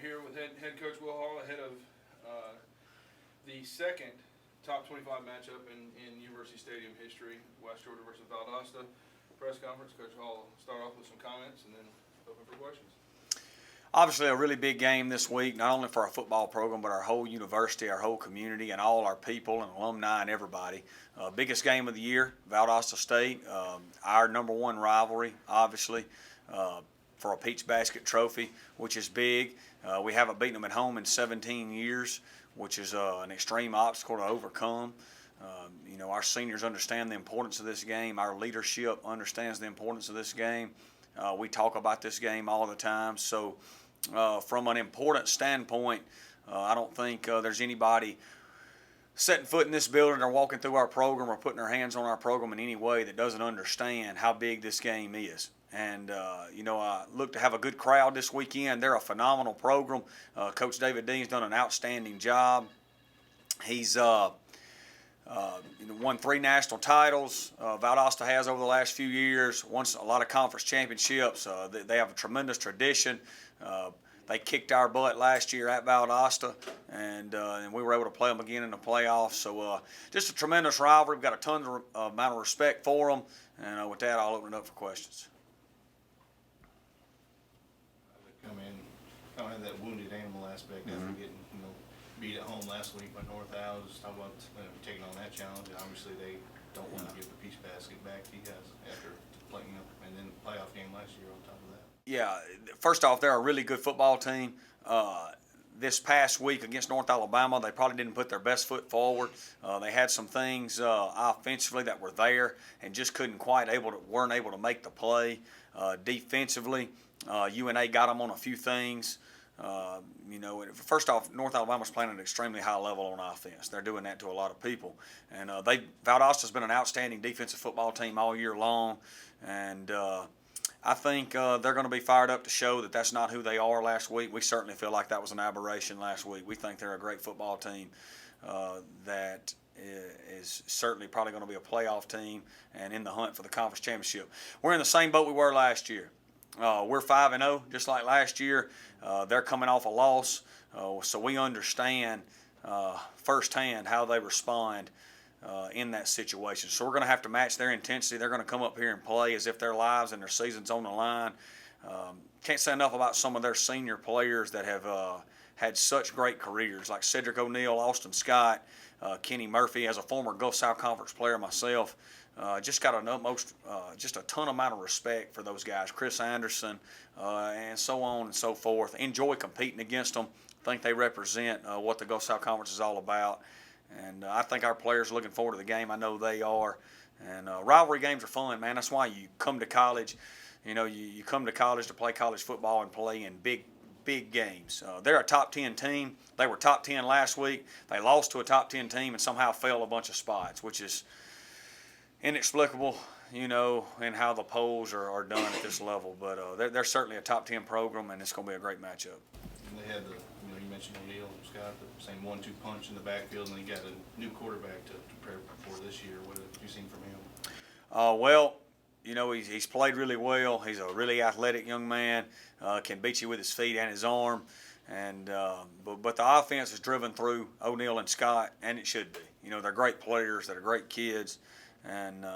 right here with head coach Will Hall ahead of the second top 25 matchup in University Stadium history, West Georgia versus Valdosta. Press conference, Coach Hall will start off with some comments and then open for questions. Obviously a really big game this week, not only for our football program, but our whole university, our whole community, and all our people and alumni and everybody. Biggest game of the year, Valdosta State, our #1 rivalry, obviously, for a Peach Basket trophy, which is big. We haven't beaten them at home in 17 years, which is an extreme obstacle to overcome. Our seniors understand the importance of this game. Our leadership understands the importance of this game. We talk about this game all the time. So from an importance standpoint, I don't think there's anybody setting foot in this building or walking through our program or putting their hands on our program in any way that doesn't understand how big this game is. And, I look to have a good crowd this weekend. They're a phenomenal program. Coach David Dean's done an outstanding job. He's won 3 national titles. Valdosta has over the last few years. Won a lot of conference championships. They have a tremendous tradition. They kicked our butt last year at Valdosta, and we were able to play them again in the playoffs. So just a tremendous rivalry. We've got a ton of amount of respect for them. And with that, I'll open it up for questions. Come in, kind of have that wounded animal aspect after getting, beat at home last week by North Owls. Talk about taking on that challenge, and obviously they don't want to give the Peach Basket back to you guys after playing up and then the playoff game last year on top of that. Yeah, first off, they're a really good football team. This past week against North Alabama, they probably didn't put their best foot forward. They had some things offensively that were there and just weren't able to make the play. Defensively, UNA got them on a few things. First off, North Alabama's playing at an extremely high level on offense. They're doing that to a lot of people. And Valdosta's been an outstanding defensive football team all year long. And I think they're going to be fired up to show that that's not who they are last week. We certainly feel like that was an aberration last week. We think they're a great football team that is certainly probably going to be a playoff team and in the hunt for the conference championship. We're in the same boat we were last year. We're 5-0, just like last year. They're coming off a loss, so we understand firsthand how they respond in that situation. So we're going to have to match their intensity. They're going to come up here and play as if their lives and their season's on the line. Can't say enough about some of their senior players that have had such great careers, like Cedric O'Neal, Austin Scott, Kenny Murphy. As a former Gulf South Conference player myself, just got just a ton amount of respect for those guys. Chris Anderson, and so on and so forth. Enjoy competing against them. Think they represent what the Gulf South Conference is all about. And I think our players are looking forward to the game. I know they are. And rivalry games are fun, man. That's why you come to college. You come to college to play college football and play in big games. They're a top 10 team. They were top 10 last week. They lost to a top 10 team and somehow fell a bunch of spots, which is inexplicable, in how the polls are done at this level. But they're certainly a top 10 program, and it's going to be a great matchup. And they had you mentioned O'Neal and Scott, the same 1-2 punch in the backfield, and then you got a new quarterback to prepare for this year. What have you seen from him? He's played really well. He's a really athletic young man, can beat you with his feet and his arm. And but the offense is driven through O'Neal and Scott, and it should be. They're great players. They're great kids. And,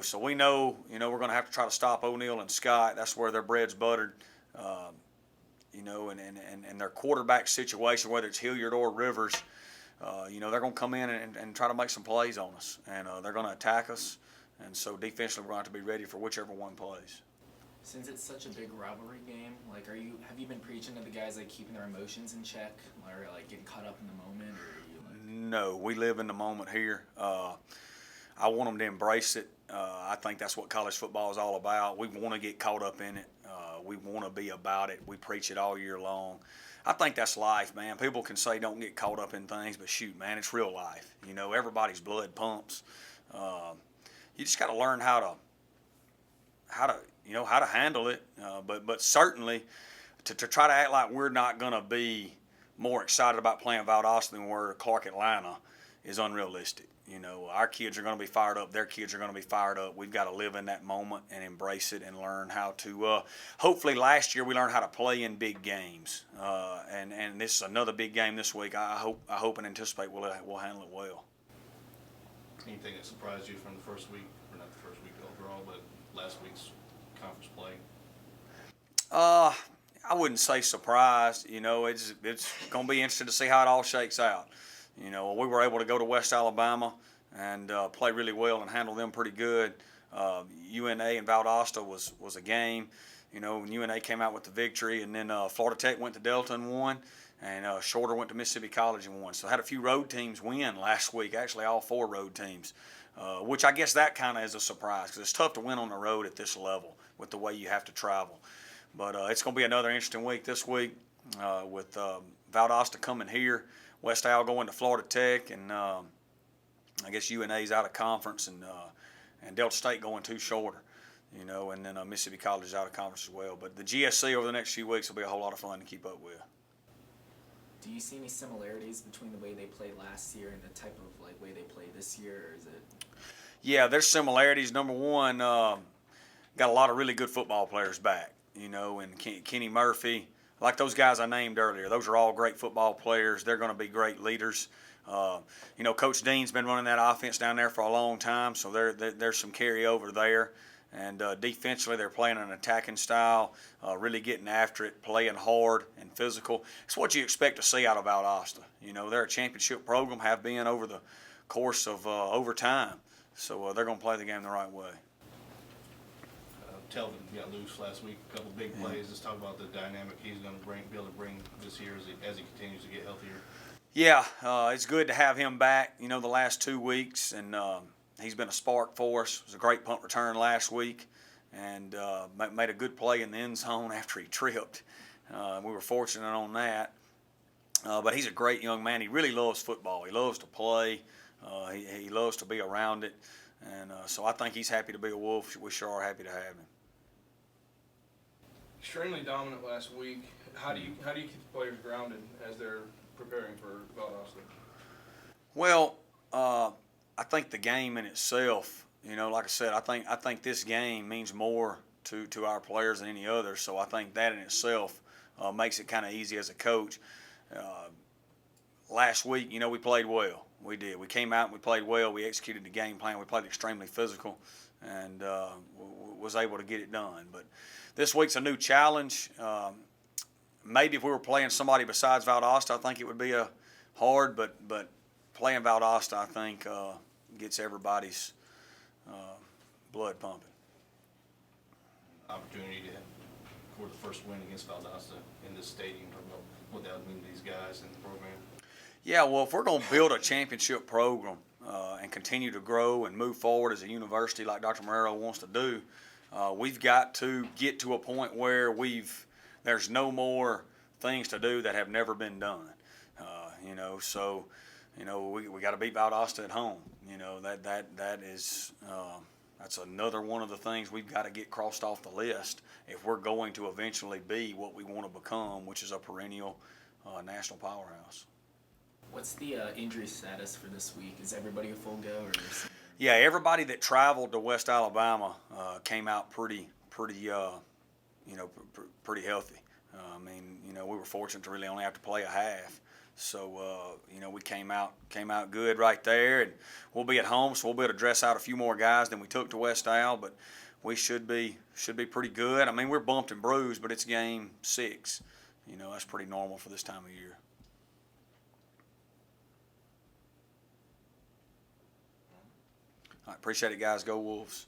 so we know, we're going to have to try to stop O'Neal and Scott. That's where their bread's buttered. And their quarterback situation, whether it's Hilliard or Rivers, they're going to come in and try to make some plays on us. And they're going to attack us. And so defensively, we're going to have to be ready for whichever one plays. Since it's such a big rivalry game, have you been preaching to the guys keeping their emotions in check, or getting caught up in the moment, or No, we live in the moment here. I want them to embrace it. I think that's what college football is all about. We want to get caught up in it. We want to be about it. We preach it all year long. I think that's life, man. People can say don't get caught up in things, but shoot, man, it's real life. Everybody's blood pumps. You just got to learn how to handle it. But certainly to try to act like we're not going to be more excited about playing Valdosta than we're Clark, Atlanta is unrealistic. You know, our kids are going to be fired up. Their kids are going to be fired up. We've got to live in that moment and embrace it and learn how to. Hopefully, last year we learned how to play in big games, and this is another big game this week. I hope and anticipate we'll handle it well. Anything that surprised you from the first week, or not the first week overall, but last week's conference play? I wouldn't say surprised. You know, it's going to be interesting to see how it all shakes out. You know, we were able to go to West Alabama and play really well and handle them pretty good. UNA and Valdosta was a game. You know, when UNA came out with the victory, and then Florida Tech went to Delta and won, and Shorter went to Mississippi College and won. So I had a few road teams win last week, actually all 4 road teams, which I guess that kind of is a surprise because it's tough to win on the road at this level with the way you have to travel. But it's going to be another interesting week this week with Valdosta coming here, West Al going to Florida Tech, and I guess UNA's out of conference, and Delta State going to Shorter, you know, and then Mississippi College is out of conference as well. But the GSC over the next few weeks will be a whole lot of fun to keep up with. Do you see any similarities between the way they played last year and the type of like way they play this year, or is it? Yeah, there's similarities. Number one, got a lot of really good football players back, you know, and Kenny Murphy, like those guys I named earlier. Those are all great football players. They're going to be great leaders. You know, Coach Dean's been running that offense down there for a long time, so there's some carryover there. And defensively, they're playing an attacking style, really getting after it, playing hard and physical. It's what you expect to see out of Valdosta. You know, they're a championship program, have been over the course of over time. So they're going to play the game the right way. Telvin got loose last week, a couple big plays. Let's talk about the dynamic he's going to be able to bring this year as he continues to get healthier. Yeah, it's good to have him back, you know, the last 2 weeks, and he's been a spark for us. It was a great punt return last week, and made a good play in the end zone after he tripped. We were fortunate on that. But he's a great young man. He really loves football. He loves to play. He loves to be around it. And so I think he's happy to be a Wolf. We sure are happy to have him. Extremely dominant last week. How do you keep the players grounded as they're preparing for Valdosta? Well, I think the game in itself, you know, like I said, I think this game means more to our players than any other. So I think that in itself makes it kind of easy as a coach. Last week, you know, we played well. We did. We came out and we played well. We executed the game plan. We played extremely physical and was able to get it done. But this week's a new challenge. Maybe if we were playing somebody besides Valdosta, I think it would be a hard, but playing Valdosta, I think, gets everybody's blood pumping. Opportunity to for the first win against Valdosta in this stadium. I don't know what that would mean to these guys in the program. Yeah, well, if we're going to build a championship program and continue to grow and move forward as a university like Dr. Marrero wants to do, we've got to get to a point where there's no more things to do that have never been done. You know, so you know we got to beat Valdosta at home. You know that is that's another one of the things we've got to get crossed off the list if we're going to eventually be what we want to become, which is a perennial national powerhouse. What's the injury status for this week? Is everybody a full go? Or Yeah, everybody that traveled to West Alabama came out pretty healthy. I mean, you know, we were fortunate to really only have to play a half. So, you know, we came out good right there, and we'll be at home, so we'll be able to dress out a few more guys than we took to West Al, but we should be pretty good. I mean, we're bumped and bruised, but it's game 6. You know, that's pretty normal for this time of year. I appreciate it, guys. Go Wolves.